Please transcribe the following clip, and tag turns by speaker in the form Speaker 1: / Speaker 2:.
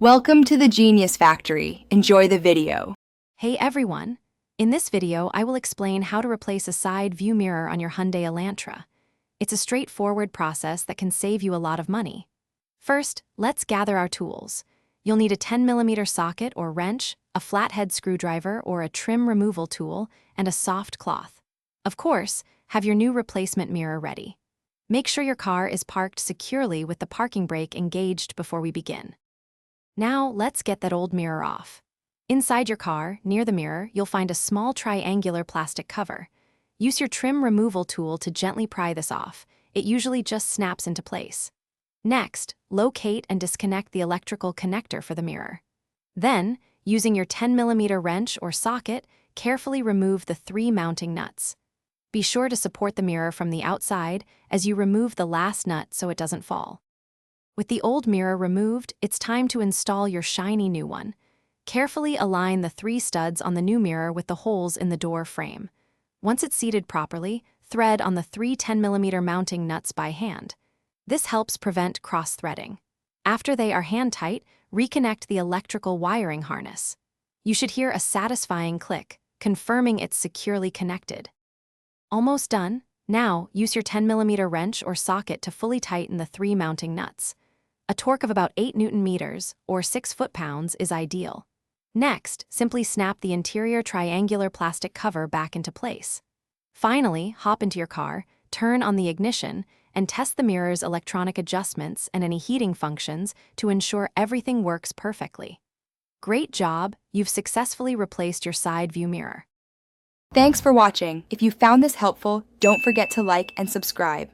Speaker 1: Welcome to the Genius Factory. Enjoy the video.
Speaker 2: Hey everyone! In this video, I will explain how to replace a side view mirror on your Hyundai Elantra. It's a straightforward process that can save you a lot of money. First, let's gather our tools. You'll need a 10mm socket or wrench, a flathead screwdriver or a trim removal tool, and a soft cloth. Of course, have your new replacement mirror ready. Make sure your car is parked securely with the parking brake engaged before we begin. Now, let's get that old mirror off. Inside your car, near the mirror, you'll find a small triangular plastic cover. Use your trim removal tool to gently pry this off. It usually just snaps into place. Next, locate and disconnect the electrical connector for the mirror. Then, using your 10mm wrench or socket, carefully remove the 3 mounting nuts. Be sure to support the mirror from the outside as you remove the last nut so it doesn't fall. With the old mirror removed, it's time to install your shiny new one. Carefully align the 3 studs on the new mirror with the holes in the door frame. Once it's seated properly, thread on the 3 10mm mounting nuts by hand. This helps prevent cross-threading. After they are hand-tight, reconnect the electrical wiring harness. You should hear a satisfying click, confirming it's securely connected. Almost done. Now, use your 10mm wrench or socket to fully tighten the 3 mounting nuts. A torque of about 8 Nm, or 6 foot-pounds, is ideal. Next, simply snap the interior triangular plastic cover back into place. Finally, hop into your car, turn on the ignition, and test the mirror's electronic adjustments and any heating functions to ensure everything works perfectly. Great job! You've successfully replaced your side view mirror.
Speaker 1: Thanks for watching. If you found this helpful, don't forget to like and subscribe.